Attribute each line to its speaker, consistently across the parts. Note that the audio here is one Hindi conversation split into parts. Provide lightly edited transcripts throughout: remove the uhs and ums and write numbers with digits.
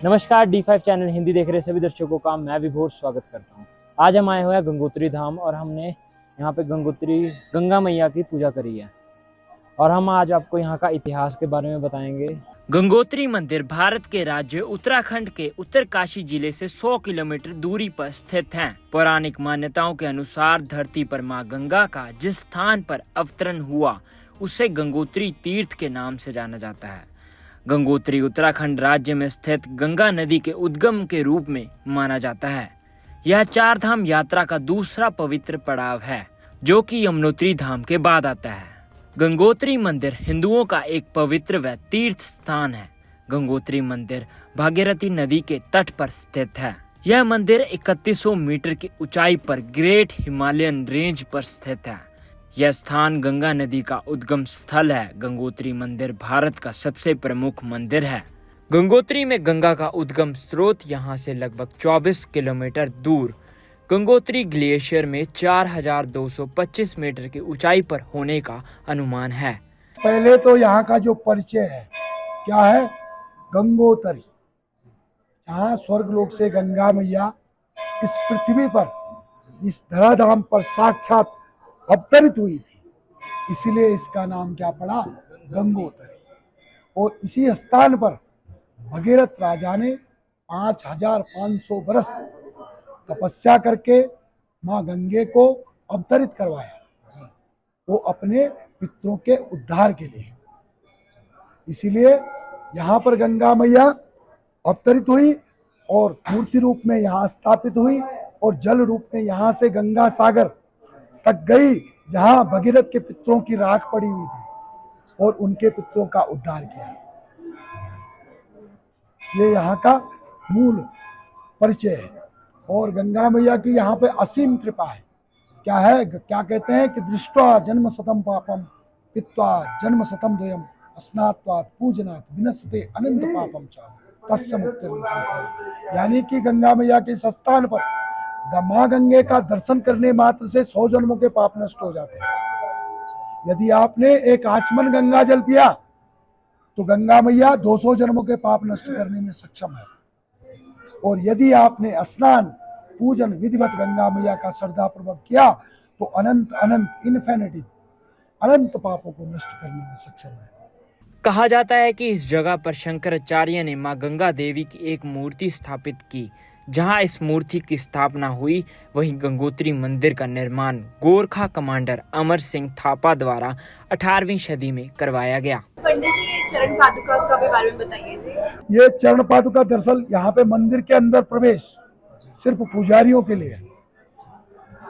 Speaker 1: नमस्कार, D5 चैनल हिंदी देख रहे सभी दर्शकों का मैं विभोर स्वागत करता हूं। आज हम आए हुए हैं गंगोत्री धाम और हमने यहां पे गंगा मैया की पूजा करी है और हम आज आपको यहां का इतिहास के बारे में बताएंगे।
Speaker 2: गंगोत्री मंदिर भारत के राज्य उत्तराखंड के उत्तरकाशी जिले से 100 किलोमीटर दूरी पर स्थित है। पौराणिक मान्यताओं के अनुसार धरती पर मां गंगा का जिस स्थान पर अवतरण हुआ उसे गंगोत्री तीर्थ के नाम से जाना जाता है। गंगोत्री उत्तराखंड राज्य में स्थित गंगा नदी के उद्गम के रूप में माना जाता है। यह 4 धाम यात्रा का दूसरा पवित्र पड़ाव है, जो कि यमुनोत्री धाम के बाद आता है। गंगोत्री मंदिर हिंदुओं का एक पवित्र व तीर्थ स्थान है। गंगोत्री मंदिर भागीरथी नदी के तट पर स्थित है। यह मंदिर 3100 मीटर की ऊंचाई पर ग्रेट हिमालयन रेंज पर स्थित है। यह स्थान गंगा नदी का उद्गम स्थल है। गंगोत्री मंदिर भारत का सबसे प्रमुख मंदिर है। गंगोत्री में गंगा का उद्गम स्रोत यहाँ से लगभग 24 किलोमीटर दूर गंगोत्री ग्लेशियर में 4225 मीटर की ऊंचाई पर होने का अनुमान है।
Speaker 3: पहले तो यहाँ का जो परिचय है क्या है, गंगोत्री, जहाँ स्वर्गलोक से गंगा मैया इस पृथ्वी पर, इस धराधाम पर साक्षात अवतरित हुई थी, इसीलिए इसका नाम क्या पड़ा, गंगोत्री। और इसी स्थान पर भगीरथ राजा ने 5500 बरस तपस्या करके माँ गंगे को अवतरित करवाया, वो अपने पितरों के उद्धार के लिए। इसीलिए यहाँ पर गंगा मैया अवतरित हुई और मूर्ति रूप में यहाँ स्थापित हुई और जल रूप में यहाँ से गंगा सागर तक गई, जहाँ भगीरथ के पितरों की राख पड़ी हुई थी और उनके पितरों का उद्धार किया। ये यहाँ का मूल परिचय है। और गंगा मैया की यहाँ पे असीम कृपा है। क्या है, क्या कहते हैं कि दृष्ट्वा जन्म शतम पापम पित्वा जन्म शतम द्वयम स्नात्वात् पूजनात् विनश्यते अनंत पापम च तस्य मुक्तिर्निश्चिता। यानी कि गंगा मैया के इस स्थान पर माँ गंगे का दर्शन करने मात्र से 100 जन्मों के पाप नष्ट हो जाते हैं। यदि आपने एक आचमन गंगा जल पिया तो गंगा मैया 200 जन्मों के पाप नष्ट करने में सक्षम है। और यदि आपने स्नान पूजन विधिवत गंगा मैया का श्रद्धापूर्वक किया तो अनंत अनंत इन्फिनिटी अनंत पापों को नष्ट करने में सक्षम है।
Speaker 2: कहा जाता है कि इस जगह पर शंकराचार्य ने मां गंगा देवी की एक मूर्ति स्थापित की। जहां इस मूर्ति की स्थापना हुई, वहीं गंगोत्री मंदिर का निर्माण गोरखा कमांडर अमर सिंह थापा द्वारा 18वीं सदी में करवाया गया।
Speaker 4: पंडित जी, ये चरण पादुका का भी बारे में बताइए जी।
Speaker 3: ये चरण पादुका दरअसल यहाँ पे मंदिर के अंदर प्रवेश सिर्फ पुजारियों के लिए है।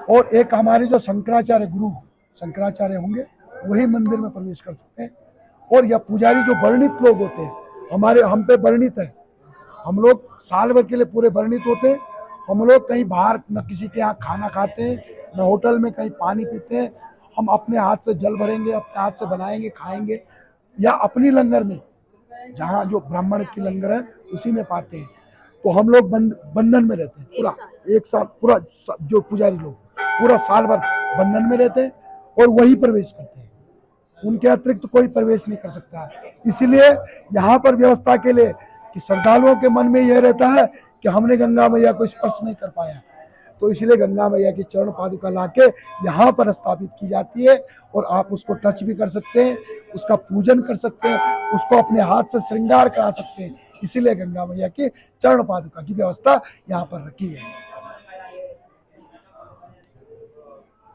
Speaker 3: और एक हमारे जो शंकराचार्य गुरु शंकराचार्य होंगे वही मंदिर में प्रवेश कर सकते हैं। और यह पुजारी जो वर्णित लोग होते हैं, हम पे वर्णित है, हम लोग साल भर के लिए पूरे वर्णित होते हैं। हम लोग कहीं बाहर न किसी के यहाँ खाना खाते हैं, न होटल में कहीं पानी पीते हैं। हम अपने हाथ से जल भरेंगे, अपने हाथ से बनाएंगे, खाएंगे, या अपनी लंगर में, जहाँ जो ब्राह्मण की लंगर है उसी में पाते हैं। तो हम लोग बंधन में रहते हैं पूरा एक साल, पूरा जो पुजारी लोग पूरा साल भर बंधन में रहते हैं और वही प्रवेश करते हैं। उनके अतिरिक्त तो कोई प्रवेश नहीं कर सकता। इसलिए यहाँ पर व्यवस्था के लिए कि श्रद्धालुओं के मन में यह रहता है कि हमने गंगा मैया को स्पर्श नहीं कर पाया, तो इसलिए गंगा मैया की चरण पादुका लाके यहाँ पर स्थापित की जाती है। और आप उसको टच भी कर सकते हैं, उसका पूजन कर सकते हैं, उसको अपने हाथ से श्रृंगार करा सकते हैं। इसीलिए गंगा मैया की चरण पादुका की व्यवस्था यहाँ पर रखी है।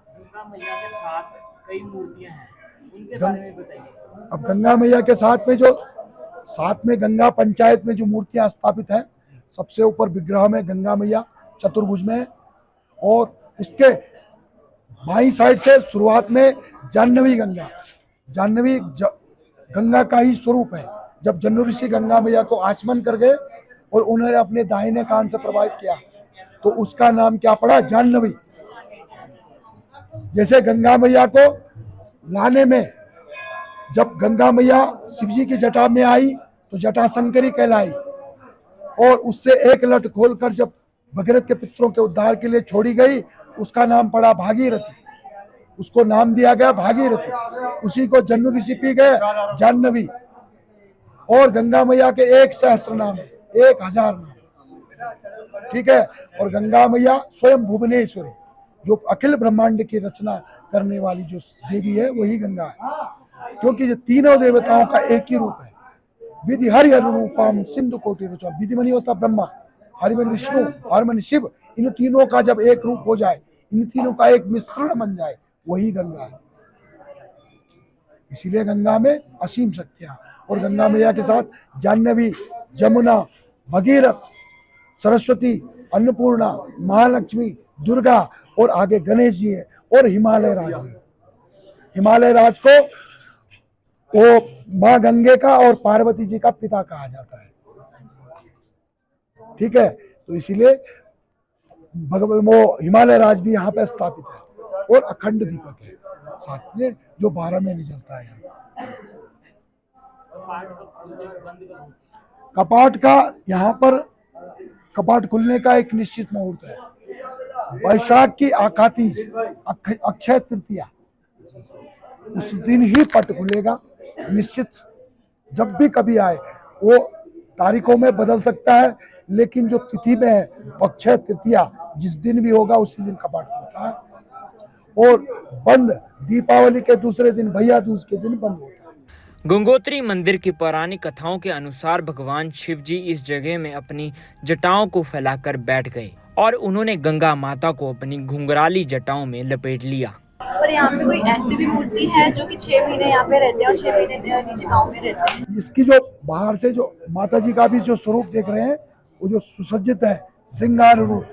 Speaker 1: गंगा मैया के साथ कई मूर्तियां हैं, उनके बारे में बताइए।
Speaker 3: अब गंगा मैया के साथ में गंगा पंचायत में जो मूर्तियां स्थापित हैं, सबसे ऊपर विग्रह में गंगा मैया चतुर्भुज में है। और उसके बाईं साइड से शुरुआत में जाह्नवी गंगा का ही स्वरूप है। जब जन्नू ऋषि गंगा मैया को आचमन कर गए और उन्होंने अपने दाहिने कान से प्रवाहित किया तो उसका नाम क्या पड़ा, जाह्नवी। जैसे गंगा मैया को लाने में, जब गंगा मैया शिवजी की जटा में आई तो जटा शंकरी कहलाई, और उससे एक लट खोलकर जब भगीरथ के पितरों के उद्धार के लिए छोड़ी गई, उसका नाम पड़ा भागीरथी। उसको नाम दिया गया भागीरथी। उसी को जन्नू ऋषि पी गए, जाह्नवी। और गंगा मैया के 1 सहस्त्र नाम है। 1000 नाम, ठीक है। और गंगा मैया स्वयं भुवनेश्वरी, जो अखिल ब्रह्मांड की रचना करने वाली जो देवी है वही गंगा है, क्योंकि ये तीनों देवताओं का एक ही रूप है। विधि हरि रूपम सिंधु कोटि रुचम, विधि मनी होता ब्रह्मा, हरिमन विष्णु, हरमन शिव, इन तीनों का जब एक रूप हो जाए, इन तीनों का एक मिश्रण बन जाए, वही गंगा है। इसीलिए गंगा में असीम शक्तियां, और गंगा मैया के साथ जाह्नवी, जमुना, भगीरथ, सरस्वती, अन्नपूर्णा, महालक्ष्मी, दुर्गा, और आगे गणेश जी है, और हिमालय राज है। हिमालय राज को वो माँ गंगे का और पार्वती जी का पिता कहा जाता है, ठीक है। तो इसीलिए वो हिमालय राज भी यहाँ पे स्थापित है, और अखंड दीपक है साथ में, जो 12 महीने जलता है। कपाट का यहाँ पर कपाट खुलने का एक निश्चित मुहूर्त है। वैशाख की आकातीज अक्षय तृतीया, उस दिन ही पट खुलेगा। निश्चित जब भी कभी आए, वो तारीखों में बदल सकता है, लेकिन जो तिथि में है अक्षय तृतीया, जिस दिन भी होगा उसी दिन कपाट खुलता है, और बंद दीपावली के दूसरे दिन, भैया दूज के दिन बंद होता है।
Speaker 2: गंगोत्री मंदिर की पौराणिक कथाओं के अनुसार भगवान शिव जी इस जगह में अपनी जटाओं को फैलाकर बैठ गए और उन्होंने गंगा माता को अपनी घुंघराली जटाओं में लपेट लिया।
Speaker 4: और यहाँ पे कोई ऐसी भी मूर्ति है जो कि 6 महीने यहाँ पे रहते हैं और 6 महीने नीचे गाँव में रहते हैं?
Speaker 3: इसकी जो बाहर से जो माता जी का भी जो स्वरूप देख रहे हैं, वो जो सुसज्जित है श्रृंगार रूप,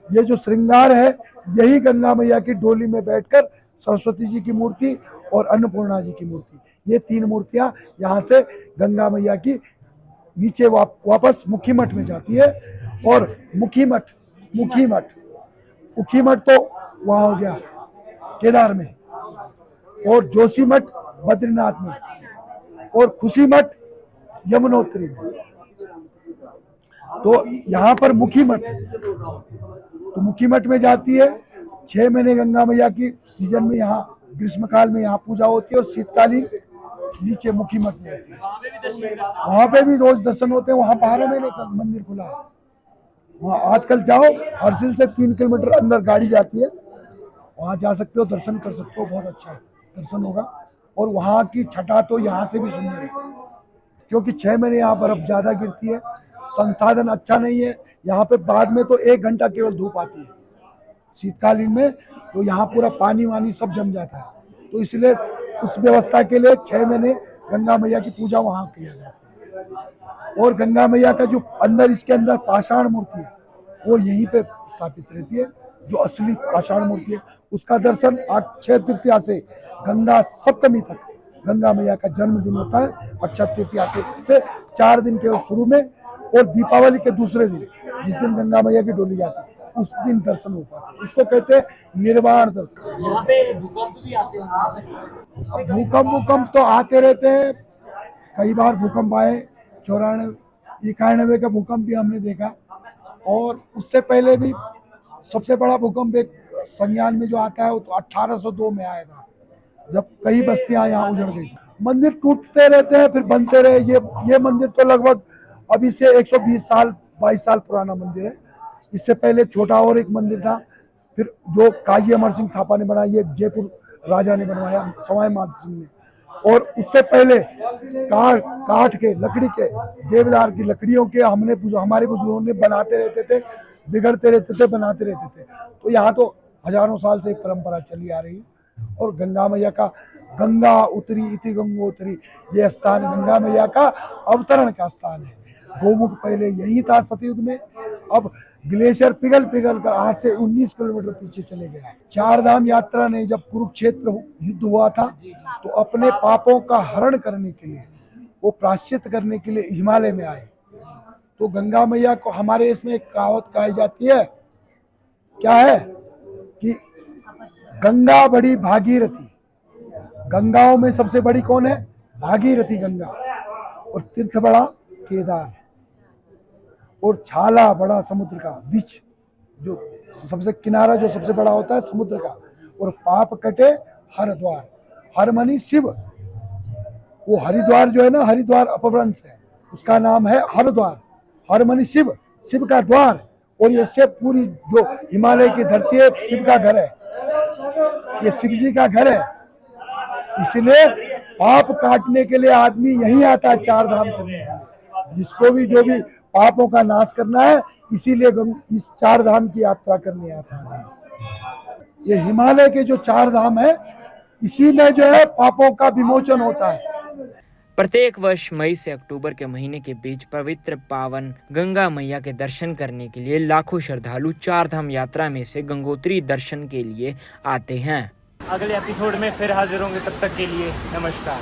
Speaker 3: ये जो श्रृंगार है, यही गंगा मैया की डोली में बैठकर सरस्वती जी की मूर्ति और अन्नपूर्णा जी की मूर्ति, ये 3 मूर्तियां यहाँ से गंगा मैया की नीचे वापस मुखी मठ में जाती है। और मुखी मठ उखी मठ तो वहाँ हो गया केदार में, और जोशी मठ बद्रीनाथ में, और खुशी मठ यमुनोत्री में। तो यहाँ पर मुखी मठ, तो मुखी मठ में जाती है। 6 महीने गंगा मैया की सीजन में यहाँ ग्रीष्म काल में यहाँ पूजा होती है, और शीतकालीन नीचे मुखी मठ में होती है। वहाँ पे भी रोज दर्शन होते हैं। वहाँ 12 महीने का मंदिर खुला है। वहाँ आजकल जाओ, हरसिल से 3 किलोमीटर अंदर गाड़ी जाती है, वहाँ जा सकते हो, दर्शन कर सकते हो, बहुत अच्छा दर्शन होगा। और वहाँ की छटा तो यहाँ से भी सुंदर है, क्योंकि 6 महीने यहाँ बर्फ ज़्यादा गिरती है, संसाधन अच्छा नहीं है यहाँ पे। बाद में तो 1 घंटा केवल धूप आती है, शीतकालीन में तो यहाँ पूरा पानी वानी सब जम जाता है। तो इसलिए उस व्यवस्था के लिए 6 महीने गंगा मैया की पूजा वहाँ किया जाता है। और गंगा मैया का जो अंदर, इसके अंदर पाषाण मूर्ति है, वो यहीं पे स्थापित रहती है, जो असली पाषाण मूर्ति है। उसका दर्शन अक्षय तृतीया से गंगा सप्तमी तक, गंगा मैया का जन्मदिन होता है अक्षय तृतीया से 4 दिन के शुरू में, और दीपावली के दूसरे दिन, जिस दिन गंगा मैया की डोली जाती है, उस दिन दर्शन हो पाता है। उसको कहते हैं निर्वाण दर्शन।
Speaker 1: यहाँ पे भूकंप भी आते होंगे?
Speaker 3: भूकंप तो आते रहते हैं, कई बार भूकंप आए। 94-91 का भूकंप भी हमने देखा, और उससे पहले भी सबसे बड़ा भूकंप एक संज्ञान में जो आता है वो तो 1802 में आया था, जब कई बस्तियां यहाँ उजड़ गई। मंदिर टूटते रहते हैं, फिर बनते रहे। ये मंदिर तो लगभग अभी से 120 साल 22 साल पुराना मंदिर है। इससे पहले छोटा और एक मंदिर था, फिर जो काजी अमर सिंह थापा ने बनाया, ये जयपुर राजा ने बनवाया, सवाई मान सिंह ने। और उससे पहले काठ के, लकड़ी के, देवदार की लकड़ियों के हमारे बुजुर्गों ने बनाते रहते थे, बिगड़ते रहते थे, बनाते रहते थे। तो यहाँ तो हजारों साल से एक परंपरा चली आ रही है। और गंगा मैया का गंगा उतरी इति गंगोत्री, ये स्थान गंगा मैया का अवतरण का स्थान है। गोमुख पहले यही था सतयुग में, अब ग्लेशियर पिघल कर आज से 19 किलोमीटर पीछे चले गए। 4 धाम यात्रा ने जब कुरुक्षेत्र युद्ध हुआ था, तो अपने पापों का हरण करने के लिए, वो प्रायश्चित करने के लिए हिमालय में आए। तो गंगा मैया को हमारे इसमें एक कहावत कही जाती है, क्या है कि गंगा बड़ी भागीरथी। गंगाओं में सबसे बड़ी कौन है? भागीरथी गंगा। और तीर्थ बड़ा केदार, और छाला बड़ा समुद्र का, बीच जो सबसे किनारा जो सबसे बड़ा होता है समुद्र का। और पाप कटे हरिद्वार, हर मनी शिव। वो हरिद्वार जो है ना, हरिद्वार अपभ्रंश है, उसका नाम है हरिद्वार। हरमनी शिव, शिव का द्वार, और ये शिव पूरी जो हिमालय की धरती है शिव का घर है, ये शिव जी का घर है। इसलिए पाप काटने के लिए आदमी यही आता है चार धाम करने के लिए। जिसको भी जो भी पापों का नाश करना है, इसीलिए इस चार धाम की यात्रा करने आता है। ये हिमालय के जो चार धाम है, इसी में जो है पापों का विमोचन होता है।
Speaker 2: प्रत्येक वर्ष मई से अक्टूबर के महीने के बीच पवित्र पावन गंगा मैया के दर्शन करने के लिए लाखों श्रद्धालु चार धाम यात्रा में से गंगोत्री दर्शन के लिए आते हैं।
Speaker 1: अगले एपिसोड में फिर हाजिर होंगे, तब तक के लिए नमस्कार।